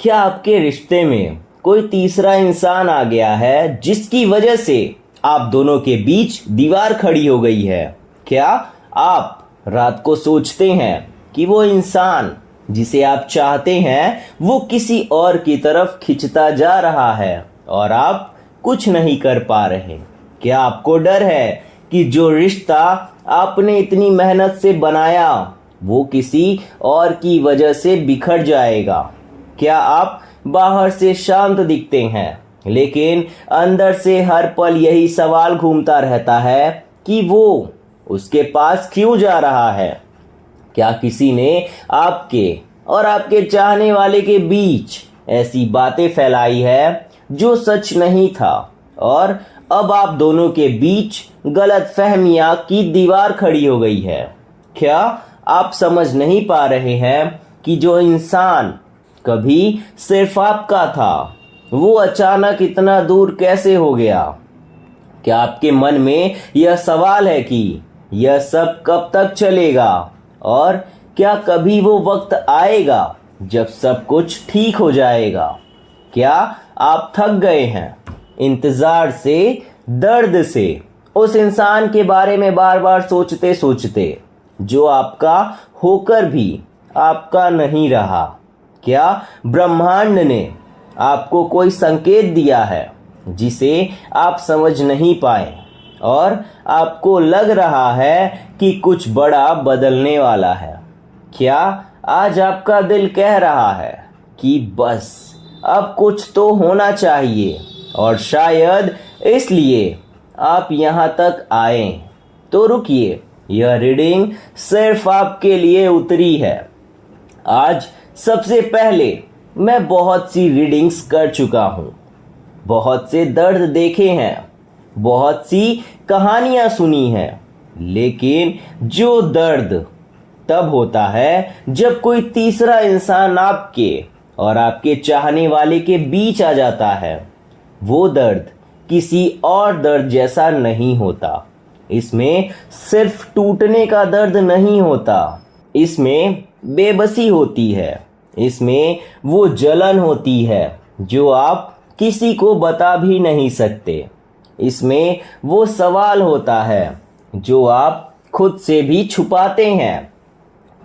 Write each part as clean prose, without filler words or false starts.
क्या आपके रिश्ते में कोई तीसरा इंसान आ गया है जिसकी वजह से आप दोनों के बीच दीवार खड़ी हो गई है? क्या आप रात को सोचते हैं कि वो इंसान जिसे आप चाहते हैं वो किसी और की तरफ खिंचता जा रहा है और आप कुछ नहीं कर पा रहे? क्या आपको डर है कि जो रिश्ता आपने इतनी मेहनत से बनाया वो किसी और की वजह से बिखर जाएगा? क्या आप बाहर से शांत दिखते हैं लेकिन अंदर से हर पल यही सवाल घूमता रहता है कि वो उसके पास क्यों जा रहा है? क्या किसी ने आपके और आपके चाहने वाले के बीच ऐसी बातें फैलाई है जो सच नहीं था और अब आप दोनों के बीच गलतफहमियां की दीवार खड़ी हो गई है? क्या आप समझ नहीं पा रहे हैं कि जो इंसान कभी सिर्फ आपका था वो अचानक इतना दूर कैसे हो गया? क्या आपके मन में यह सवाल है कि यह सब कब तक चलेगा और क्या कभी वो वक्त आएगा जब सब कुछ ठीक हो जाएगा? क्या आप थक गए हैं इंतजार से, दर्द से, उस इंसान के बारे में बार बार सोचते सोचते जो आपका होकर भी आपका नहीं रहा? क्या ब्रह्मांड ने आपको कोई संकेत दिया है जिसे आप समझ नहीं पाए और आपको लग रहा है कि कुछ बड़ा बदलने वाला है? क्या आज आपका दिल कह रहा है कि बस अब कुछ तो होना चाहिए और शायद इसलिए आप यहाँ तक आए? तो रुकिए, यह रीडिंग सिर्फ आपके लिए उतरी है। आज सबसे पहले मैं बहुत सी रीडिंग्स कर चुका हूँ, बहुत से दर्द देखे हैं, बहुत सी कहानियाँ सुनी हैं, लेकिन जो दर्द तब होता है जब कोई तीसरा इंसान आपके और आपके चाहने वाले के बीच आ जाता है। वो दर्द किसी और दर्द जैसा नहीं होता। इसमें सिर्फ टूटने का दर्द नहीं होता, इसमें बेबसी होती है, इसमें वो जलन होती है जो आप किसी को बता भी नहीं सकते। इसमें वो सवाल होता है जो आप खुद से भी छुपाते हैं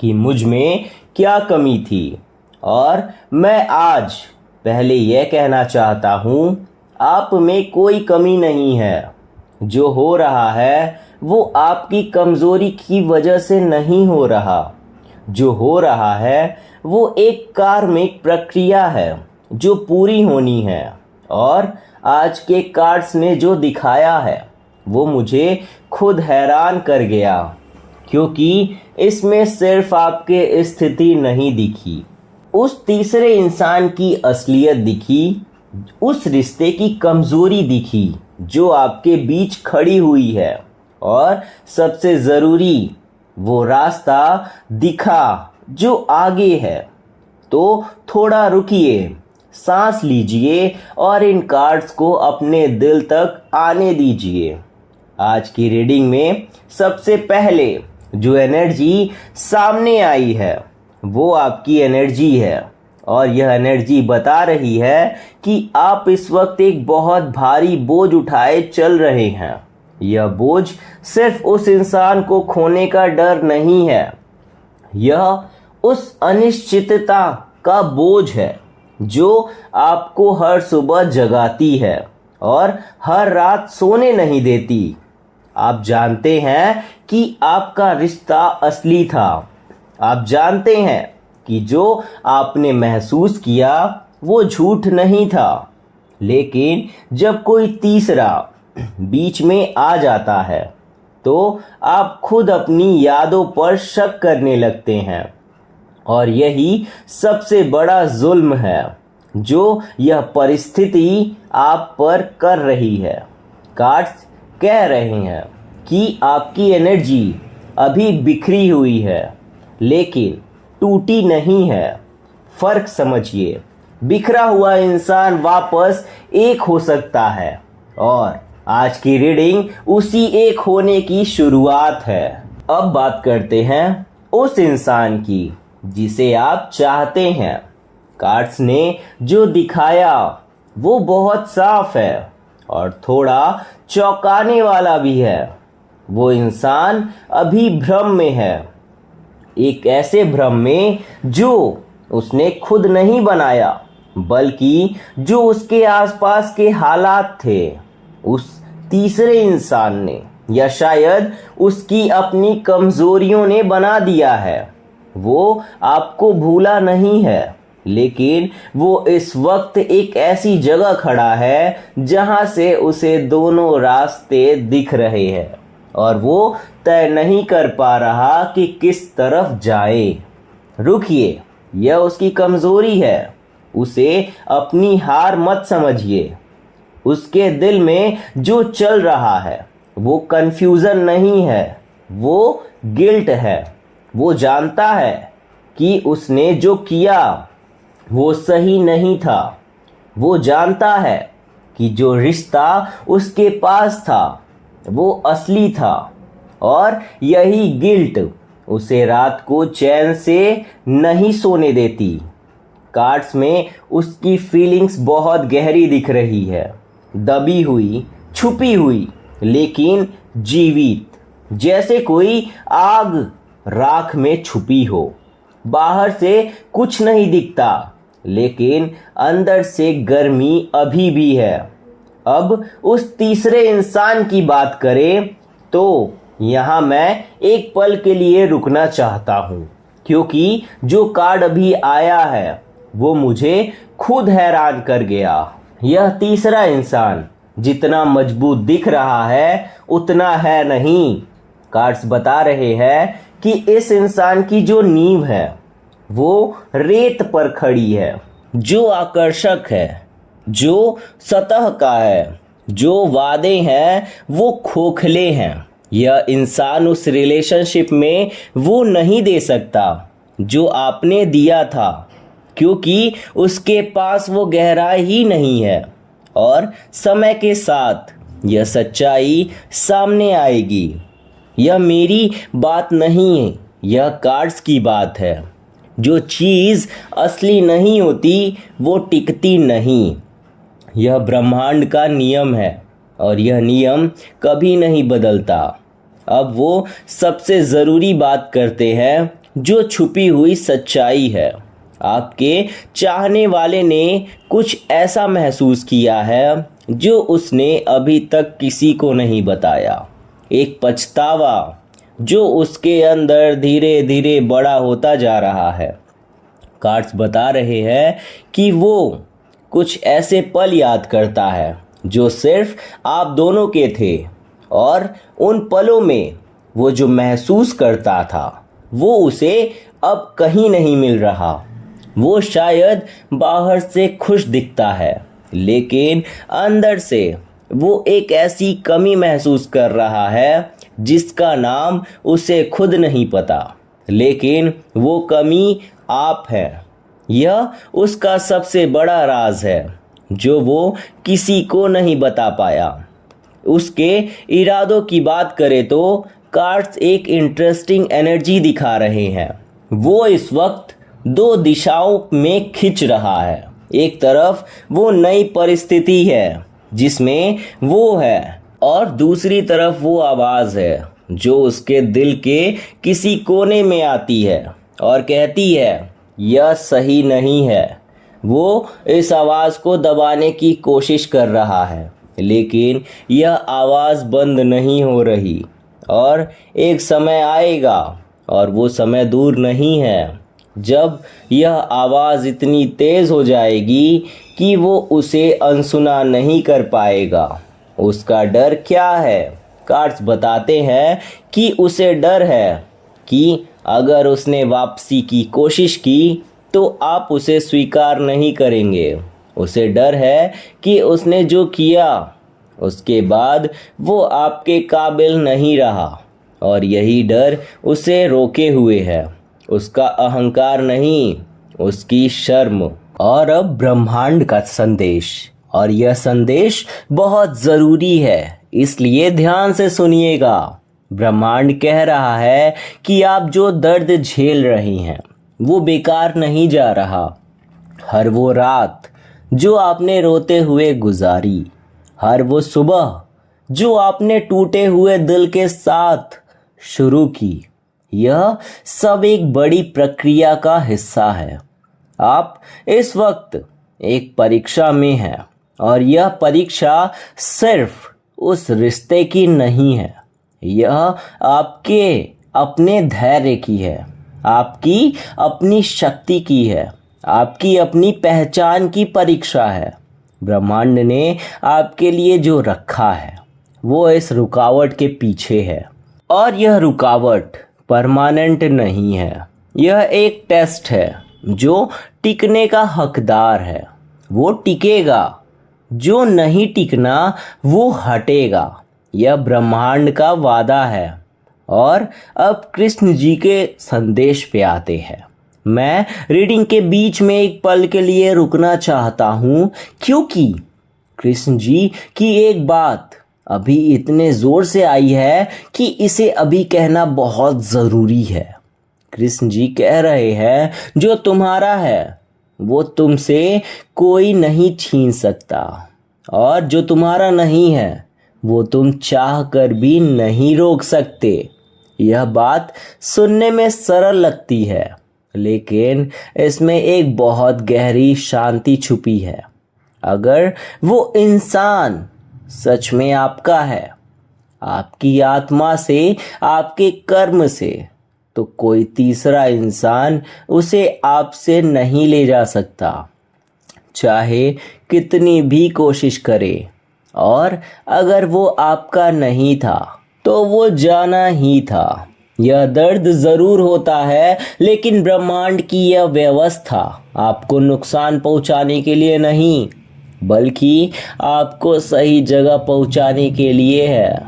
कि मुझ में क्या कमी थी। और मैं आज पहले यह कहना चाहता हूँ, आप में कोई कमी नहीं है। जो हो रहा है वो आपकी कमज़ोरी की वजह से नहीं हो रहा। जो हो रहा है वो एक कार्मिक प्रक्रिया है जो पूरी होनी है। और आज के कार्ड्स ने जो दिखाया है वो मुझे खुद हैरान कर गया, क्योंकि इसमें सिर्फ आपके स्थिति नहीं दिखी, उस तीसरे इंसान की असलियत दिखी, उस रिश्ते की कमज़ोरी दिखी जो आपके बीच खड़ी हुई है। और सबसे ज़रूरी वो रास्ता दिखा जो आगे है। तो थोड़ा रुकिए, सांस लीजिए और इन कार्ड्स को अपने दिल तक आने दीजिए। आज की रीडिंग में सबसे पहले जो एनर्जी सामने आई है वो आपकी एनर्जी है और यह एनर्जी बता रही है कि आप इस वक्त एक बहुत भारी बोझ उठाए चल रहे हैं। यह बोझ सिर्फ उस इंसान को खोने का डर नहीं है, यह उस अनिश्चितता का बोझ है जो आपको हर सुबह जगाती है और हर रात सोने नहीं देती। आप जानते हैं कि आपका रिश्ता असली था। आप जानते हैं कि जो आपने महसूस किया वो झूठ नहीं था। लेकिन जब कोई तीसरा बीच में आ जाता है तो आप खुद अपनी यादों पर शक करने लगते हैं। और यही सबसे बड़ा जुल्म है जो यह परिस्थिति आप पर कर रही है। कार्ड्स कह रहे हैं कि आपकी एनर्जी अभी बिखरी हुई है लेकिन टूटी नहीं है। फर्क समझिए, बिखरा हुआ इंसान वापस एक हो सकता है और आज की रीडिंग उसी एक होने की शुरुआत है। अब बात करते हैं उस इंसान की जिसे आप चाहते हैं। कार्ड्स ने जो दिखाया वो बहुत साफ है और थोड़ा चौंकाने वाला भी है। वो इंसान अभी भ्रम में है, एक ऐसे भ्रम में जो उसने खुद नहीं बनाया, बल्कि जो उसके आसपास के हालात थे उस तीसरे इंसान ने, या शायद उसकी अपनी कमजोरियों ने बना दिया है। वो आपको भूला नहीं है, लेकिन वो इस वक्त एक ऐसी जगह खड़ा है जहां से उसे दोनों रास्ते दिख रहे हैं और वो तय नहीं कर पा रहा कि किस तरफ जाए। रुकिए, यह उसकी कमजोरी है। उसे अपनी हार मत समझिए। उसके दिल में जो चल रहा है वो कंफ्यूजन नहीं है, वो गिल्ट है। वो जानता है कि उसने जो किया वो सही नहीं था। वो जानता है कि जो रिश्ता उसके पास था वो असली था, और यही गिल्ट उसे रात को चैन से नहीं सोने देती। कार्ड्स में उसकी फीलिंग्स बहुत गहरी दिख रही है, दबी हुई, छुपी हुई, लेकिन जीवित, जैसे कोई आग राख में छुपी हो। बाहर से कुछ नहीं दिखता, लेकिन अंदर से गर्मी अभी भी है। अब उस तीसरे इंसान की बात करें तो यहाँ मैं एक पल के लिए रुकना चाहता हूँ, क्योंकि जो कार्ड अभी आया है वो मुझे खुद हैरान कर गया। यह तीसरा इंसान जितना मजबूत दिख रहा है उतना है नहीं। कार्ड्स बता रहे हैं कि इस इंसान की जो नींव है वो रेत पर खड़ी है, जो आकर्षक है, जो सतह का है, जो वादे हैं वो खोखले हैं। यह इंसान उस रिलेशनशिप में वो नहीं दे सकता जो आपने दिया था, क्योंकि उसके पास वो गहराई ही नहीं है। और समय के साथ यह सच्चाई सामने आएगी। यह मेरी बात नहीं है, यह कार्ड्स की बात है। जो चीज़ असली नहीं होती वो टिकती नहीं। यह ब्रह्मांड का नियम है और यह नियम कभी नहीं बदलता। अब वो सबसे ज़रूरी बात करते हैं, जो छुपी हुई सच्चाई है। आपके चाहने वाले ने कुछ ऐसा महसूस किया है जो उसने अभी तक किसी को नहीं बताया। एक पछतावा जो उसके अंदर धीरे धीरे बड़ा होता जा रहा है। कार्ड्स बता रहे हैं कि वो कुछ ऐसे पल याद करता है जो सिर्फ आप दोनों के थे, और उन पलों में वो जो महसूस करता था वो उसे अब कहीं नहीं मिल रहा। वो शायद बाहर से खुश दिखता है, लेकिन अंदर से वो एक ऐसी कमी महसूस कर रहा है जिसका नाम उसे खुद नहीं पता, लेकिन वो कमी आप है। यह उसका सबसे बड़ा राज है जो वो किसी को नहीं बता पाया। उसके इरादों की बात करें तो कार्ड्स एक इंटरेस्टिंग एनर्जी दिखा रहे हैं। वो इस वक्त दो दिशाओं में खिंच रहा है। एक तरफ वो नई परिस्थिति है जिसमें वो है, और दूसरी तरफ वो आवाज़ है जो उसके दिल के किसी कोने में आती है और कहती है यह सही नहीं है। वो इस आवाज़ को दबाने की कोशिश कर रहा है, लेकिन यह आवाज़ बंद नहीं हो रही, और एक समय आएगा, और वो समय दूर नहीं है, जब यह आवाज़ इतनी तेज़ हो जाएगी कि वो उसे अनसुना नहीं कर पाएगा। उसका डर क्या है? कार्ड्स बताते हैं कि उसे डर है कि अगर उसने वापसी की कोशिश की तो आप उसे स्वीकार नहीं करेंगे। उसे डर है कि उसने जो किया उसके बाद वो आपके काबिल नहीं रहा, और यही डर उसे रोके हुए है। उसका अहंकार नहीं, उसकी शर्म। और अब ब्रह्मांड का संदेश, और यह संदेश बहुत ज़रूरी है, इसलिए ध्यान से सुनिएगा। ब्रह्मांड कह रहा है कि आप जो दर्द झेल रही हैं वो बेकार नहीं जा रहा। हर वो रात जो आपने रोते हुए गुजारी, हर वो सुबह जो आपने टूटे हुए दिल के साथ शुरू की, यह सब एक बड़ी प्रक्रिया का हिस्सा है। आप इस वक्त एक परीक्षा में हैं और यह परीक्षा सिर्फ उस रिश्ते की नहीं है, यह आपके अपने धैर्य की है, आपकी अपनी शक्ति की है, आपकी अपनी पहचान की परीक्षा है। ब्रह्मांड ने आपके लिए जो रखा है वो इस रुकावट के पीछे है, और यह रुकावट परमानेंट नहीं है। यह एक टेस्ट है जो टिकने का हकदार है। वो टिकेगा, जो नहीं टिकना वो हटेगा। यह ब्रह्मांड का वादा है। और अब कृष्ण जी के संदेश पे आते हैं। मैं रीडिंग के बीच में एक पल के लिए रुकना चाहता हूँ, क्योंकि कृष्ण जी की एक बात अभी इतने जोर से आई है कि इसे अभी कहना बहुत ज़रूरी है। कृष्ण जी कह रहे हैं, जो तुम्हारा है वो तुमसे कोई नहीं छीन सकता, और जो तुम्हारा नहीं है वो तुम चाह कर भी नहीं रोक सकते। यह बात सुनने में सरल लगती है, लेकिन इसमें एक बहुत गहरी शांति छुपी है। अगर वो इंसान सच में आपका है, आपकी आत्मा से, आपके कर्म से, तो कोई तीसरा इंसान उसे आपसे नहीं ले जा सकता, चाहे कितनी भी कोशिश करे। और अगर वो आपका नहीं था तो वो जाना ही था। यह दर्द जरूर होता है, लेकिन ब्रह्मांड की यह व्यवस्था आपको नुकसान पहुंचाने के लिए नहीं, बल्कि आपको सही जगह पहुंचाने के लिए है।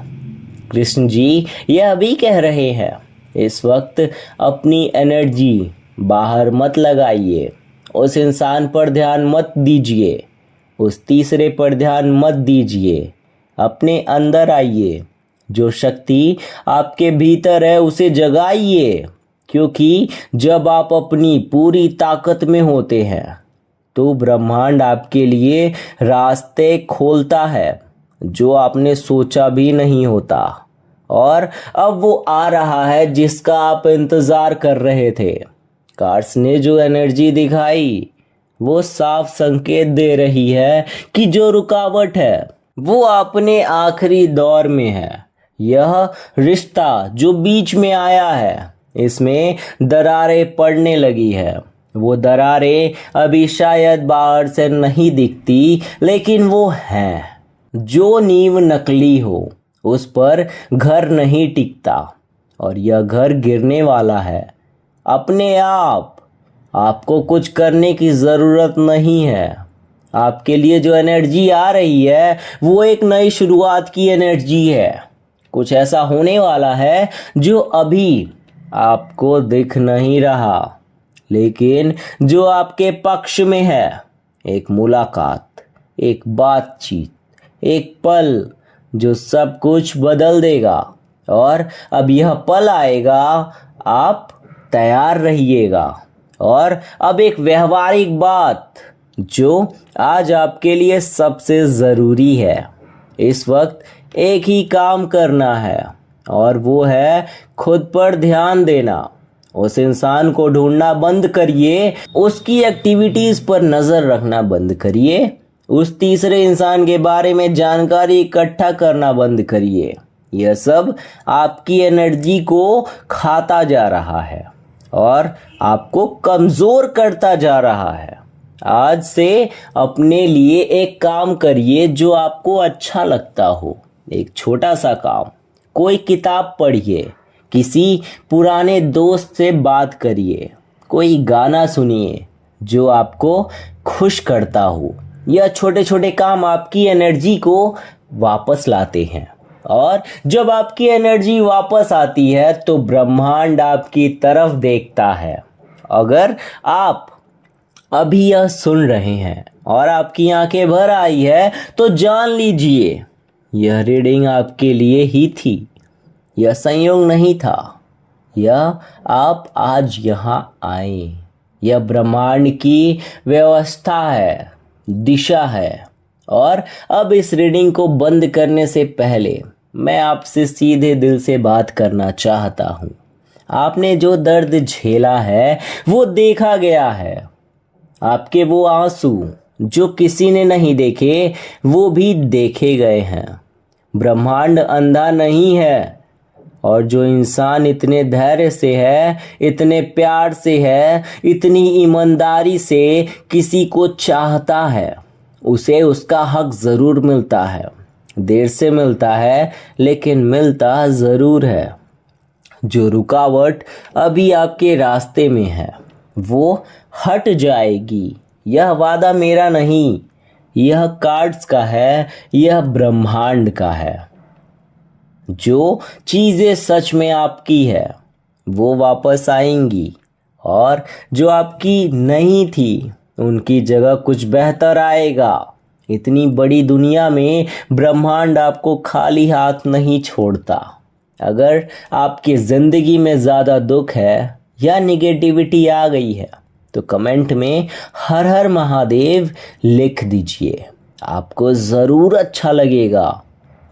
कृष्ण जी यह भी कह रहे हैं, इस वक्त अपनी एनर्जी बाहर मत लगाइए, उस इंसान पर ध्यान मत दीजिए, उस तीसरे पर ध्यान मत दीजिए। अपने अंदर आइए, जो शक्ति आपके भीतर है उसे जगाइए, क्योंकि जब आप अपनी पूरी ताकत में होते हैं तो ब्रह्मांड आपके लिए रास्ते खोलता है जो आपने सोचा भी नहीं होता। और अब वो आ रहा है जिसका आप इंतज़ार कर रहे थे। कार्ड्स ने जो एनर्जी दिखाई वो साफ संकेत दे रही है कि जो रुकावट है वो अपने आखिरी दौर में है। यह रिश्ता जो बीच में आया है, इसमें दरारें पड़ने लगी है। वो दरारें अभी शायद बाहर से नहीं दिखती, लेकिन वो हैं। जो नींव नकली हो उस पर घर नहीं टिकता, और यह घर गिरने वाला है अपने आप। आपको कुछ करने की ज़रूरत नहीं है। आपके लिए जो एनर्जी आ रही है वो एक नई शुरुआत की एनर्जी है। कुछ ऐसा होने वाला है जो अभी आपको दिख नहीं रहा, लेकिन जो आपके पक्ष में है। एक मुलाकात, एक बातचीत, एक पल जो सब कुछ बदल देगा। और अब यह पल आएगा, आप तैयार रहिएगा। और अब एक व्यवहारिक बात जो आज आपके लिए सबसे ज़रूरी है। इस वक्त एक ही काम करना है, और वो है खुद पर ध्यान देना। उस इंसान को ढूंढना बंद करिए, उसकी एक्टिविटीज़ पर नज़र रखना बंद करिए, उस तीसरे इंसान के बारे में जानकारी इकट्ठा करना बंद करिए। यह सब आपकी एनर्जी को खाता जा रहा है और आपको कमज़ोर करता जा रहा है। आज से अपने लिए एक काम करिए जो आपको अच्छा लगता हो। एक छोटा सा काम, कोई किताब पढ़िए, किसी पुराने दोस्त से बात करिए, कोई गाना सुनिए जो आपको खुश करता हो। यह छोटे छोटे काम आपकी एनर्जी को वापस लाते हैं, और जब आपकी एनर्जी वापस आती है तो ब्रह्मांड आपकी तरफ देखता है। अगर आप अभी यह सुन रहे हैं और आपकी आंखें भर आई है तो जान लीजिए यह रीडिंग आपके लिए ही थी। यह संयोग नहीं था। यह आप आज यहाँ आए, यह ब्रह्मांड की व्यवस्था है, दिशा है। और अब इस रीडिंग को बंद करने से पहले मैं आपसे सीधे दिल से बात करना चाहता हूँ। आपने जो दर्द झेला है वो देखा गया है। आपके वो आंसू जो किसी ने नहीं देखे वो भी देखे गए हैं। ब्रह्मांड अंधा नहीं है, और जो इंसान इतने धैर्य से है, इतने प्यार से है, इतनी ईमानदारी से किसी को चाहता है, उसे उसका हक ज़रूर मिलता है। देर से मिलता है लेकिन मिलता ज़रूर है। जो रुकावट अभी आपके रास्ते में है वो हट जाएगी। यह वादा मेरा नहीं, यह कार्ड्स का है, यह ब्रह्मांड का है। जो चीज़ें सच में आपकी है वो वापस आएंगी, और जो आपकी नहीं थी उनकी जगह कुछ बेहतर आएगा। इतनी बड़ी दुनिया में ब्रह्मांड आपको खाली हाथ नहीं छोड़ता। अगर आपकी ज़िंदगी में ज़्यादा दुख है या निगेटिविटी आ गई है तो कमेंट में हर हर महादेव लिख दीजिए, आपको ज़रूर अच्छा लगेगा।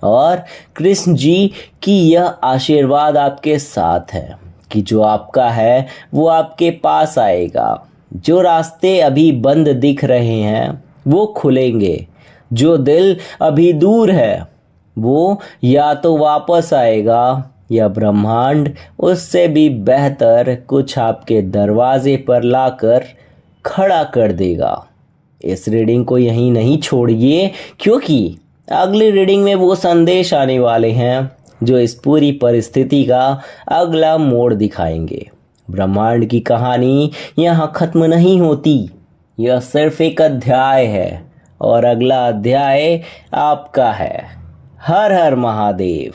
और कृष्ण जी की यह आशीर्वाद आपके साथ है कि जो आपका है वो आपके पास आएगा। जो रास्ते अभी बंद दिख रहे हैं वो खुलेंगे। जो दिल अभी दूर है वो या तो वापस आएगा या ब्रह्मांड उससे भी बेहतर कुछ आपके दरवाजे पर लाकर खड़ा कर देगा। इस रीडिंग को यहीं नहीं छोड़िए, क्योंकि अगली रीडिंग में वो संदेश आने वाले हैं जो इस पूरी परिस्थिति का अगला मोड़ दिखाएंगे। ब्रह्मांड की कहानी यहाँ खत्म नहीं होती, यह सिर्फ एक अध्याय है, और अगला अध्याय आपका है। हर हर महादेव।